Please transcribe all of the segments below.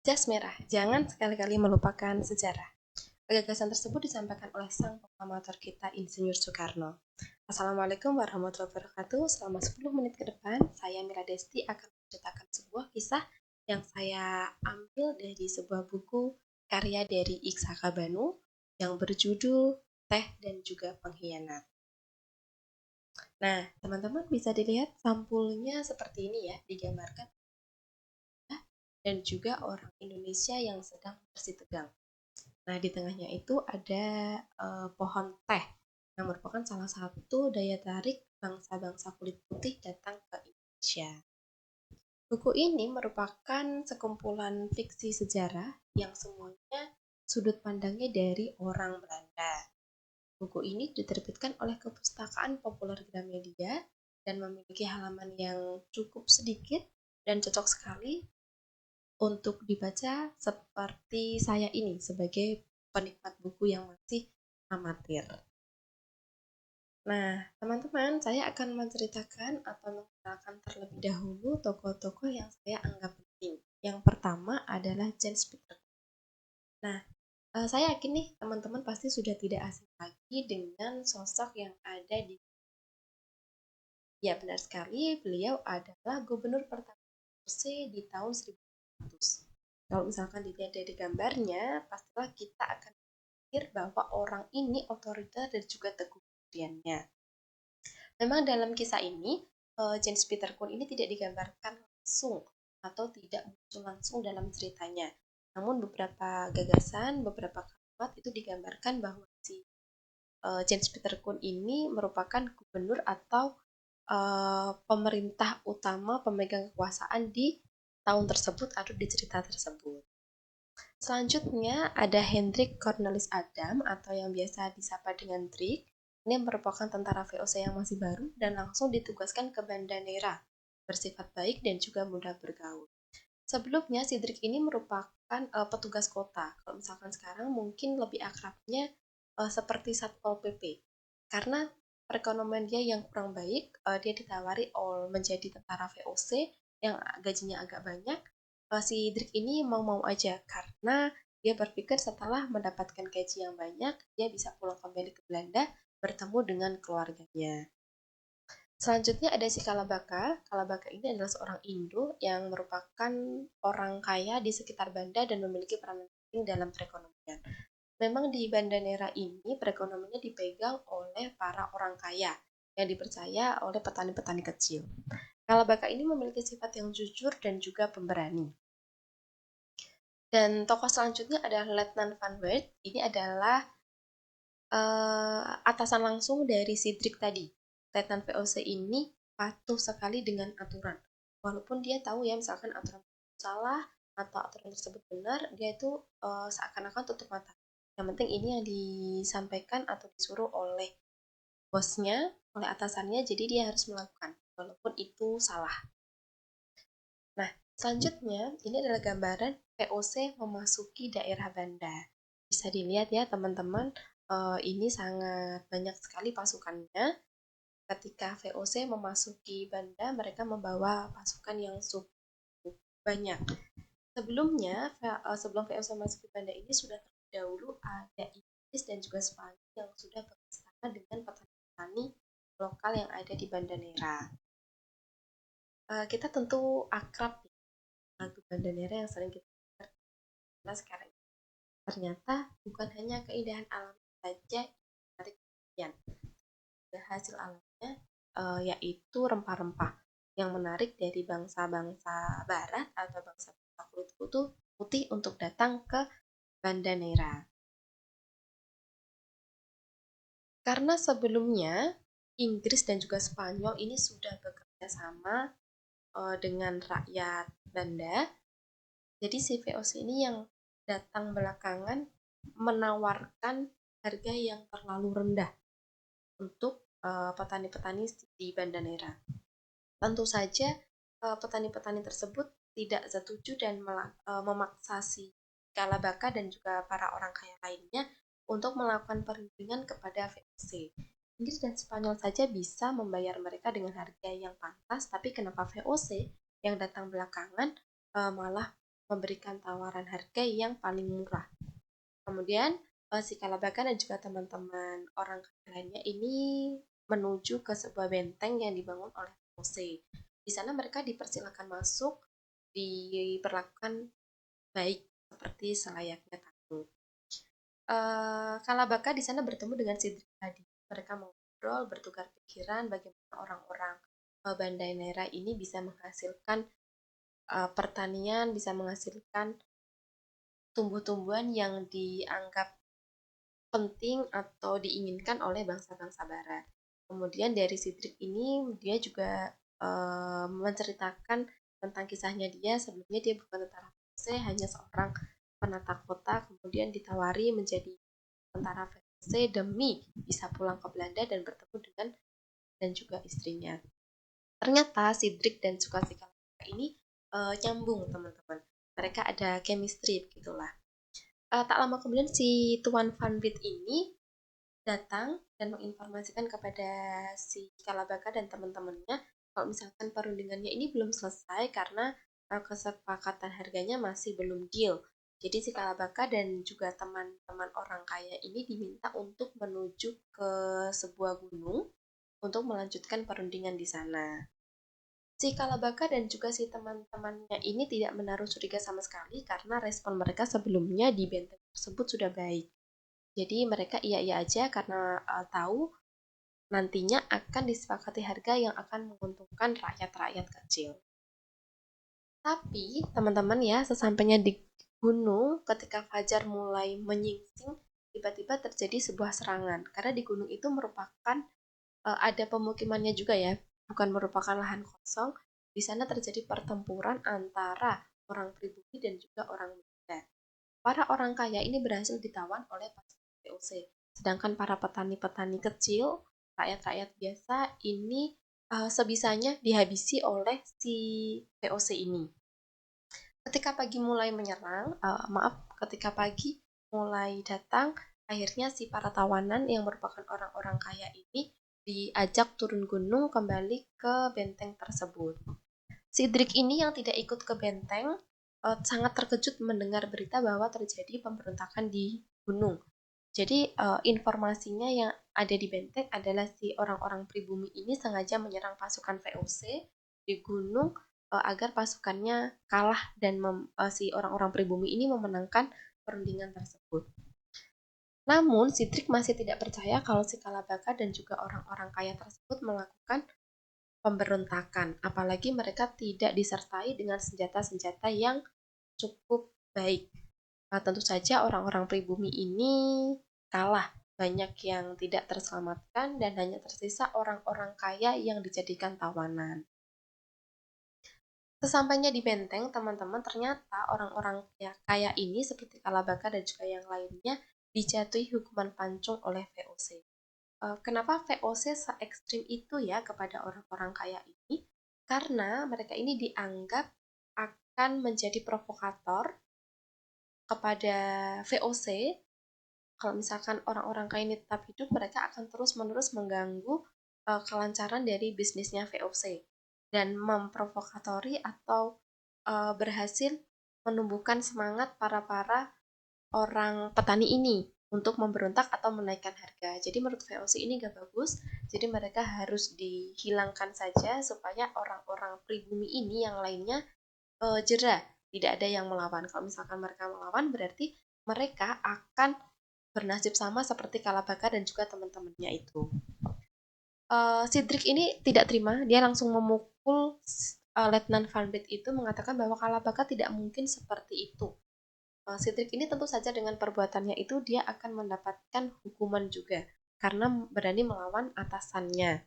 Jas merah, jangan sekali-kali melupakan sejarah. Gagasan tersebut disampaikan oleh sang proklamator kita, Insinyur Soekarno. Assalamualaikum warahmatullahi wabarakatuh. Selama 10 menit ke depan, saya Mira Desti akan menceritakan sebuah kisah yang saya ambil dari sebuah buku karya dari Iksaka Banu yang berjudul Teh dan juga Pengkhianat. Nah, teman-teman bisa dilihat sampulnya seperti ini ya, digambarkan dan juga orang Indonesia yang sedang bersih tegang. Nah, di tengahnya itu ada pohon teh yang merupakan salah satu daya tarik bangsa-bangsa kulit putih datang ke Indonesia. Buku ini merupakan sekumpulan fiksi sejarah yang semuanya sudut pandangnya dari orang Belanda. Buku ini diterbitkan oleh Kepustakaan Populer Gramedia dan memiliki halaman yang cukup sedikit dan cocok sekali untuk dibaca seperti saya ini sebagai penikmat buku yang masih amatir. Nah, teman-teman, saya akan menceritakan atau mengenalkan terlebih dahulu tokoh-tokoh yang saya anggap penting. Yang pertama adalah James Peter. Nah, saya yakin nih teman-teman pasti sudah tidak asing lagi dengan sosok yang ada di. Ya, benar sekali, beliau adalah gubernur pertama Aceh di tahun 1900. Kalau misalkan dilihat dari gambarnya, pastilah kita akan berpikir bahwa orang ini otoriter dan juga teguh pendiriannya. Memang dalam kisah ini, James Peter Kun ini tidak digambarkan langsung atau tidak muncul langsung dalam ceritanya. Namun beberapa gagasan, beberapa kalimat itu digambarkan bahwa si James Peter Kun ini merupakan gubernur atau pemerintah utama pemegang kekuasaan di tahun tersebut atau di cerita tersebut. Selanjutnya ada Hendrik Cornelis Adam atau yang biasa disapa dengan Drik. Ini merupakan tentara VOC yang masih baru dan langsung ditugaskan ke Banda Neira, bersifat baik dan juga mudah bergaul. Sebelumnya si Drik ini merupakan petugas kota. Kalau misalkan sekarang mungkin lebih akrabnya seperti Satpol PP. Karena perekonomian dia yang kurang baik, dia ditawari menjadi tentara VOC yang gajinya agak banyak. Si Drik ini mau-mau aja karena dia berpikir setelah mendapatkan gaji yang banyak, dia bisa pulang kembali ke Belanda bertemu dengan keluarganya. Selanjutnya ada si Kalabaka. Kalabaka ini adalah seorang Indo yang merupakan orang kaya di sekitar Banda dan memiliki peran penting dalam perekonomian. Memang di Banda Nera ini perekonomiannya dipegang oleh para orang kaya yang dipercaya oleh petani-petani kecil. Kalabaka ini memiliki sifat yang jujur dan juga pemberani. Dan tokoh selanjutnya adalah Letnan Van Wert. Ini adalah atasan langsung dari Sidrik tadi. Letnan VOC ini patuh sekali dengan aturan. Walaupun dia tahu ya misalkan aturan salah atau aturan tersebut benar, dia itu seakan-akan tutup mata. Yang penting ini yang disampaikan atau disuruh oleh bosnya, oleh atasannya, jadi dia harus melakukan walaupun itu salah. Nah, selanjutnya ini adalah gambaran VOC memasuki daerah Banda. Bisa dilihat ya teman-teman, ini sangat banyak sekali pasukannya. Ketika VOC memasuki Banda, mereka membawa pasukan yang cukup banyak. Sebelumnya, sebelum VOC memasuki Banda ini sudah terlebih dahulu ada Inggris dan juga Spanyol yang sudah bekerjasama dengan petani-petani lokal yang ada di Banda Nera. Kita tentu akrab lagu Banda Nera yang sering kita dengar sekarang. Ternyata bukan hanya keindahan alam saja yang menarik perhatian. Hasil alamnya yaitu rempah-rempah yang menarik dari bangsa-bangsa barat atau bangsa-bangsa kulit putih untuk datang ke Banda Neira. Karena sebelumnya Inggris dan juga Spanyol ini sudah bekerja sama dengan rakyat Banda. Jadi si VOC ini yang datang belakangan menawarkan harga yang terlalu rendah untuk petani-petani di Banda Neira. Tentu saja petani-petani tersebut tidak setuju dan memaksa si Kalabaka dan juga para orang kaya lainnya untuk melakukan perundingan kepada VOC. Inggris dan Spanyol saja bisa membayar mereka dengan harga yang pantas, tapi kenapa VOC yang datang belakangan malah memberikan tawaran harga yang paling murah. Kemudian si Kalabaka dan juga teman-teman orang lainnya ini menuju ke sebuah benteng yang dibangun oleh VOC. Di sana mereka dipersilakan masuk, diperlakukan baik seperti selayaknya tamu. Kalabaka di sana bertemu dengan Sidrik tadi. Mereka ngobrol, bertukar pikiran bagaimana orang-orang Banda Neira ini bisa menghasilkan pertanian, bisa menghasilkan tumbuh-tumbuhan yang dianggap penting atau diinginkan oleh bangsa-bangsa Barat. Kemudian dari Sidrik ini dia juga menceritakan tentang kisahnya dia. Sebelumnya dia bukan tentara VOC, hanya seorang penata kota, kemudian ditawari menjadi tentara VOC demi bisa pulang ke Belanda dan bertemu dengan dan juga istrinya. Ternyata Sidrik dan Sukasika ini nyambung teman-teman. Mereka ada chemistry begitulah. Tak lama kemudian si Tuan Van Beat ini datang dan menginformasikan kepada si Kalabaka dan teman-temannya kalau misalkan perundingannya ini belum selesai karena kesepakatan harganya masih belum deal. Jadi si Kalabaka dan juga teman-teman orang kaya ini diminta untuk menuju ke sebuah gunung untuk melanjutkan perundingan di sana. Si Kalabaka dan juga si teman-temannya ini tidak menaruh curiga sama sekali karena respon mereka sebelumnya di benteng tersebut sudah baik. Jadi mereka iya-iya aja karena tahu nantinya akan disepakati harga yang akan menguntungkan rakyat-rakyat kecil. Tapi teman-teman ya, sesampainya di gunung ketika fajar mulai menyingsing, tiba-tiba terjadi sebuah serangan. Karena di gunung itu merupakan ada pemukimannya juga ya, bukan merupakan lahan kosong. Di sana terjadi pertempuran antara orang pribumi dan juga orang militer. Para orang kaya ini berhasil ditawan oleh pasukan VOC. Sedangkan para petani-petani kecil, rakyat-rakyat biasa ini sebisanya dihabisi oleh si VOC ini. Ketika pagi mulai menyerang, ketika pagi mulai datang, akhirnya si para tawanan yang merupakan orang-orang kaya ini diajak turun gunung kembali ke benteng tersebut. Sidrik ini yang tidak ikut ke benteng sangat terkejut mendengar berita bahwa terjadi pemberontakan di gunung. Jadi informasinya yang ada di benteng adalah si orang-orang pribumi ini sengaja menyerang pasukan VOC di gunung agar pasukannya kalah dan si orang-orang pribumi ini memenangkan perundingan tersebut. Namun, Sidrik masih tidak percaya kalau si Kalabaka dan juga orang-orang kaya tersebut melakukan pemberontakan, apalagi mereka tidak disertai dengan senjata-senjata yang cukup baik. Tentu saja orang-orang pribumi ini kalah, banyak yang tidak terselamatkan dan hanya tersisa orang-orang kaya yang dijadikan tawanan. Sesampainya di benteng, teman-teman, ternyata orang-orang kaya ini seperti Kalabaka dan juga yang lainnya dijatuhi hukuman pancung oleh VOC. Kenapa VOC se-ekstrim itu ya kepada orang-orang kaya ini? Karena mereka ini dianggap akan menjadi provokator kepada VOC. Kalau misalkan orang-orang kaya ini tetap hidup, mereka akan terus-menerus mengganggu kelancaran dari bisnisnya VOC dan memprovokatori atau berhasil menumbuhkan semangat para orang petani ini untuk memberontak atau menaikkan harga. Jadi menurut VOC ini gak bagus, jadi mereka harus dihilangkan saja supaya orang-orang pribumi ini yang lainnya jera, tidak ada yang melawan. Kalau misalkan mereka melawan berarti mereka akan bernasib sama seperti Kalabaka dan juga teman-temannya itu. Sidrik ini tidak terima, dia langsung memukul Letnan Van Beet itu mengatakan bahwa Kalabaka tidak mungkin seperti itu. Sidrik ini tentu saja dengan perbuatannya itu dia akan mendapatkan hukuman juga karena berani melawan atasannya.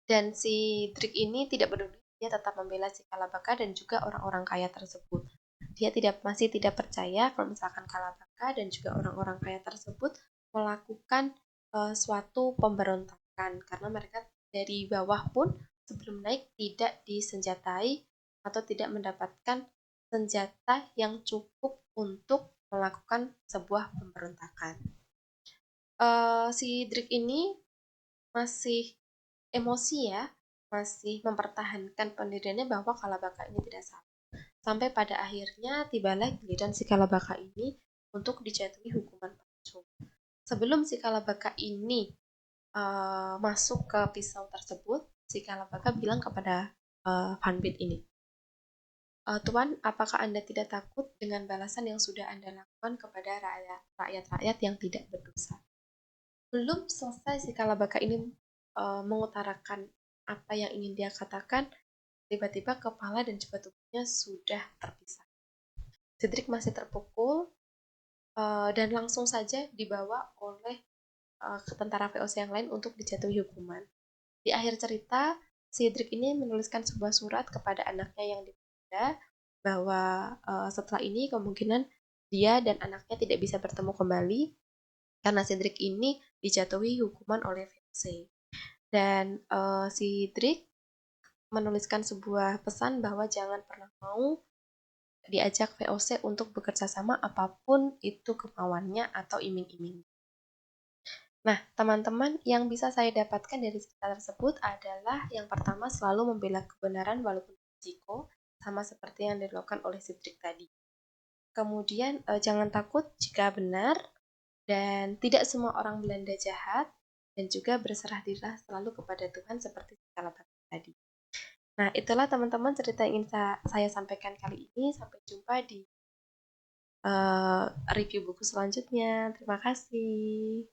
Dan si Drik ini tidak peduli, dia tetap membela si Kalabaka dan juga orang-orang kaya tersebut. Dia masih tidak percaya kalau misalkan Kalabaka dan juga orang-orang kaya tersebut melakukan suatu pemberontakan karena mereka dari bawah pun sebelum naik tidak disenjatai atau tidak mendapatkan senjata yang cukup untuk melakukan sebuah pemberontakan. Si Drik ini masih emosi ya, masih mempertahankan pendiriannya bahwa Kalabaka ini tidak salah. Sampai pada akhirnya tibalah giliran si Kalabaka ini untuk dijatuhi hukuman pancung. Sebelum si Kalabaka ini masuk ke pisau tersebut, si Kalabaka bilang kepada Van Bit ini, Tuan, apakah Anda tidak takut dengan balasan yang sudah Anda lakukan kepada rakyat-rakyat yang tidak berdosa? Belum selesai si Kalabaka ini mengutarakan apa yang ingin dia katakan, tiba-tiba kepala dan juga tubuhnya sudah terpisah. Cedric masih terpukul dan langsung saja dibawa oleh tentara VOC yang lain untuk dijatuhi hukuman. Di akhir cerita, Cedric ini menuliskan sebuah surat kepada anaknya yang dipenjara bahwa setelah ini kemungkinan dia dan anaknya tidak bisa bertemu kembali karena Cedric ini dijatuhi hukuman oleh VOC. Dan Cedric menuliskan sebuah pesan bahwa jangan pernah mau diajak VOC untuk bekerja sama apapun itu kemauannya atau iming-iming. Nah, teman-teman, yang bisa saya dapatkan dari cerita tersebut adalah yang pertama selalu membela kebenaran walaupun risiko, sama seperti yang dilakukan oleh Cedric tadi. Kemudian, jangan takut jika benar, dan tidak semua orang Belanda jahat, dan juga berserah dirilah selalu kepada Tuhan seperti Kalabaka tadi. Nah, itulah teman-teman cerita yang ingin saya sampaikan kali ini. Sampai jumpa di review buku selanjutnya. Terima kasih.